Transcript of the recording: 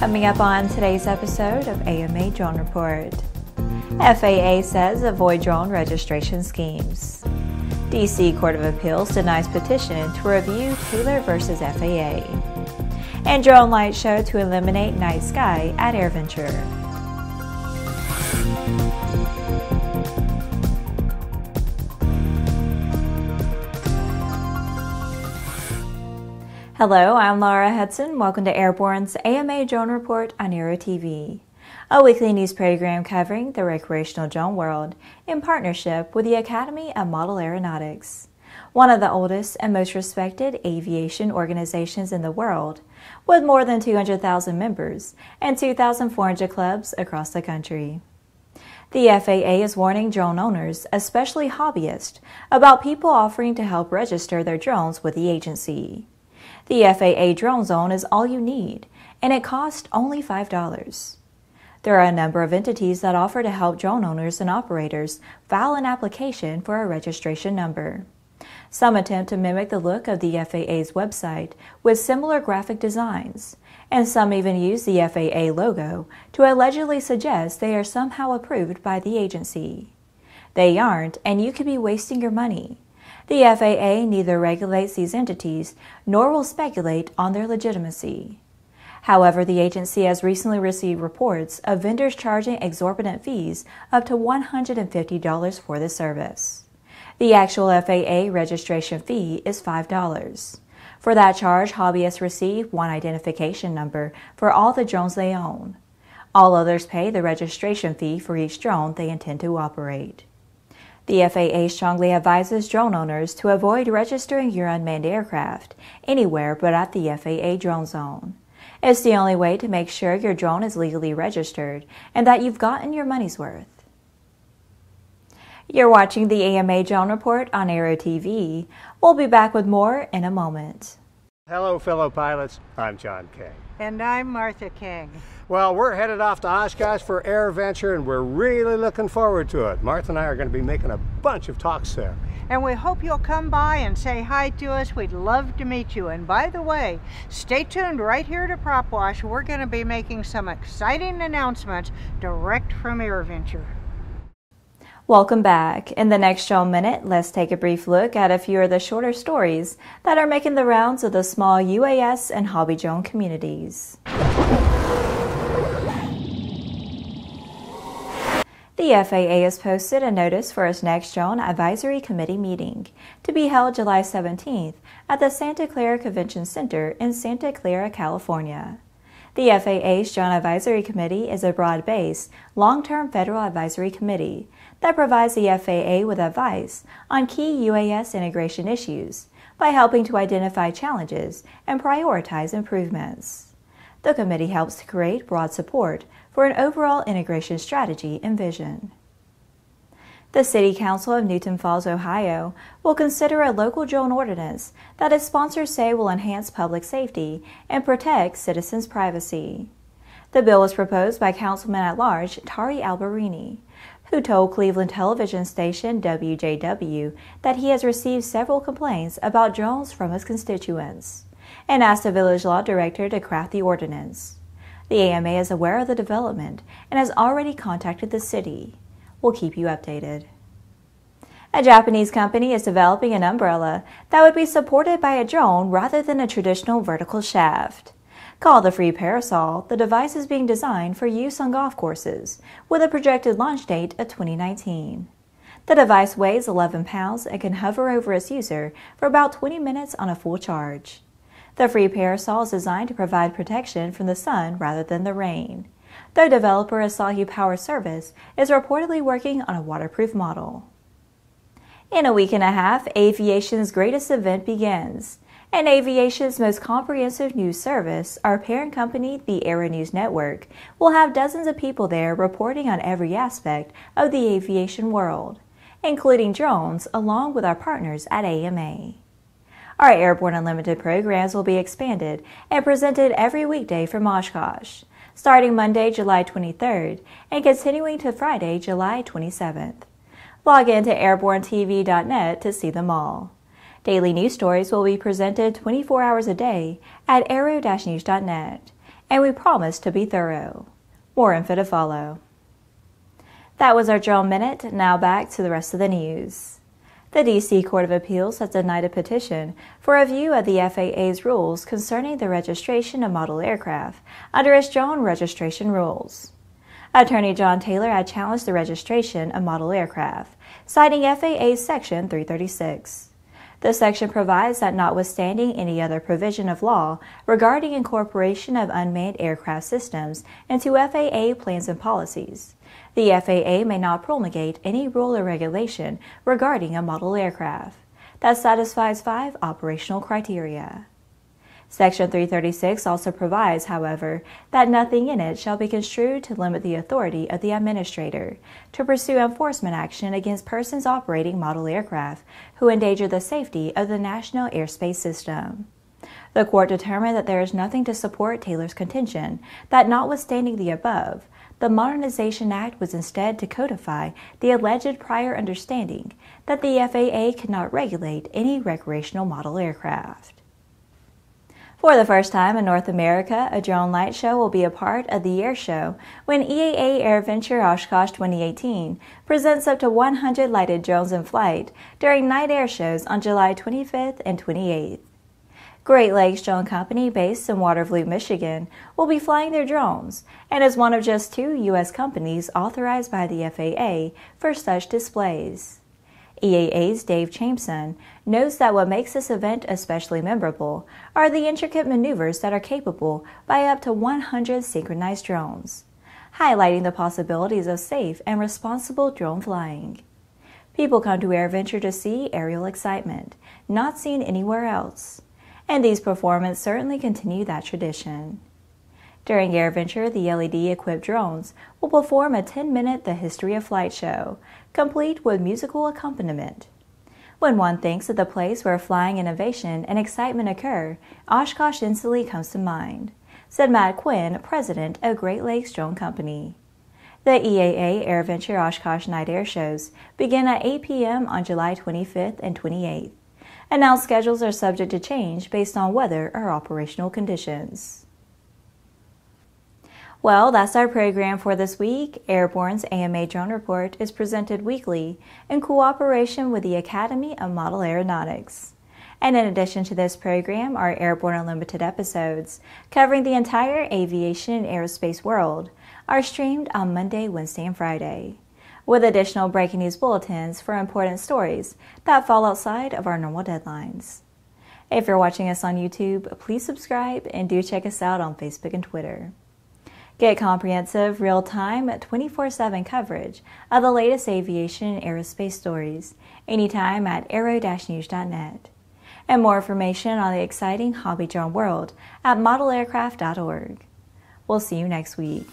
Coming up on today's episode of AMA Drone Report. FAA says avoid drone registration schemes. DC Court of Appeals denies petition to review Taylor versus FAA. And drone light show to eliminate night sky at AirVenture. Hello, I'm Laura Hutson. Welcome to Airborne's AMA Drone Report on Aero-TV, a weekly news program covering the recreational drone world in partnership with the Academy of Model Aeronautics, one of the oldest and most respected aviation organizations in the world, with more than 200,000 members and 2,400 clubs across the country. The FAA is warning drone owners, especially hobbyists, about people offering to help register their drones with the agency. The FAA Drone Zone is all you need, and it costs only $5. There are a number of entities that offer to help drone owners and operators file an application for a registration number. Some attempt to mimic the look of the FAA's website with similar graphic designs, and some even use the FAA logo to allegedly suggest they are somehow approved by the agency. They aren't, and you could be wasting your money. The FAA neither regulates these entities nor will speculate on their legitimacy. However, the agency has recently received reports of vendors charging exorbitant fees up to $150 for the service. The actual FAA registration fee is $5. For that charge, hobbyists receive one identification number for all the drones they own. All others pay the registration fee for each drone they intend to operate. The FAA strongly advises drone owners to avoid registering your unmanned aircraft anywhere but at the FAA Drone Zone. It's the only way to make sure your drone is legally registered and that you've gotten your money's worth. You're watching the AMA Drone Report on Aero-TV. We'll be back with more in a moment. Hello, fellow pilots. I'm John King. And I'm Martha King. Well, we're headed off to Oshkosh for AirVenture, and we're really looking forward to it. Martha and I are going to be making a bunch of talks there. And we hope you'll come by and say hi to us. We'd love to meet you. And by the way, stay tuned right here to Prop Wash. We're going to be making some exciting announcements direct from AirVenture. Welcome back. In the next Drone Minute, let's take a brief look at a few of the shorter stories that are making the rounds of the small UAS and hobby drone communities. The FAA has posted a notice for its next Drone Advisory Committee meeting to be held July 17th at the Santa Clara Convention Center in Santa Clara, California. The FAA's Drone Advisory Committee is a broad-based, long-term federal advisory committee that provides the FAA with advice on key UAS integration issues by helping to identify challenges and prioritize improvements. The committee helps to create broad support for an overall integration strategy and vision. The City Council of Newton Falls, Ohio will consider a local drone ordinance that its sponsors say will enhance public safety and protect citizens' privacy. The bill was proposed by Councilman at Large Tari Alberini, who told Cleveland television station WJW that he has received several complaints about drones from his constituents, and asked the village law director to craft the ordinance. The AMA is aware of the development and has already contacted the city. We'll keep you updated. A Japanese company is developing an umbrella that would be supported by a drone rather than a traditional vertical shaft. Called the Free Parasol, the device is being designed for use on golf courses with a projected launch date of 2019. The device weighs 11 pounds and can hover over its user for about 20 minutes on a full charge. The Free Parasol is designed to provide protection from the sun rather than the rain. The developer Asahi Power Service is reportedly working on a waterproof model. In a week and a half, aviation's greatest event begins. And aviation's most comprehensive news service, our parent company, the Aero-News network, will have dozens of people there reporting on every aspect of the aviation world, including drones, along with our partners at AMA. Our Airborne Unlimited programs will be expanded and presented every weekday from Oshkosh, starting Monday, July 23rd, and continuing to Friday, July 27th. Log in to airbornetv.net to see them all. Daily news stories will be presented 24 hours a day at aero-news.net, and we promise to be thorough. More info to follow. That was our Drone Minute. Now back to the rest of the news. The D.C. Court of Appeals has denied a petition for review of the FAA's rules concerning the registration of model aircraft under its drone registration rules. Attorney John Taylor had challenged the registration of model aircraft, citing FAA Section 336. The section provides that notwithstanding any other provision of law regarding incorporation of unmanned aircraft systems into FAA plans and policies, the FAA may not promulgate any rule or regulation regarding a model aircraft that satisfies 5 operational criteria. Section 336 also provides, however, that nothing in it shall be construed to limit the authority of the administrator to pursue enforcement action against persons operating model aircraft who endanger the safety of the national airspace system. The court determined that there is nothing to support Taylor's contention that notwithstanding the above, the Modernization Act was instead to codify the alleged prior understanding that the FAA could not regulate any recreational model aircraft. For the first time in North America, a drone light show will be a part of the air show when EAA AirVenture Oshkosh 2018 presents up to 100 lighted drones in flight during night air shows on July 25th and 28th. Great Lakes Drone Company, based in Watervliet, Michigan, will be flying their drones and is one of just 2 U.S. companies authorized by the FAA for such displays. EAA's Dave Champson knows that what makes this event especially memorable are the intricate maneuvers that are capable by up to 100 synchronized drones, highlighting the possibilities of safe and responsible drone flying. People come to AirVenture to see aerial excitement, not seen anywhere else, and these performances certainly continue that tradition. During AirVenture, the LED-equipped drones will perform a 10-minute The History of Flight show, complete with musical accompaniment. When one thinks of the place where flying innovation and excitement occur, Oshkosh instantly comes to mind, said Matt Quinn, president of Great Lakes Drone Company. The EAA AirVenture Oshkosh night air shows begin at 8 p.m. on July 25th and 28th. Announced schedules are subject to change based on weather or operational conditions. Well, that's our program for this week. Airborne's AMA Drone Report is presented weekly in cooperation with the Academy of Model Aeronautics. And in addition to this program, our Airborne Unlimited episodes, covering the entire aviation and aerospace world, are streamed on Monday, Wednesday, and Friday, with additional breaking news bulletins for important stories that fall outside of our normal deadlines. If you're watching us on YouTube, please subscribe and do check us out on Facebook and Twitter. Get comprehensive, real-time, 24/7 coverage of the latest aviation and aerospace stories anytime at aero-news.net. And more information on the exciting hobby drone world at modelaircraft.org. We'll see you next week.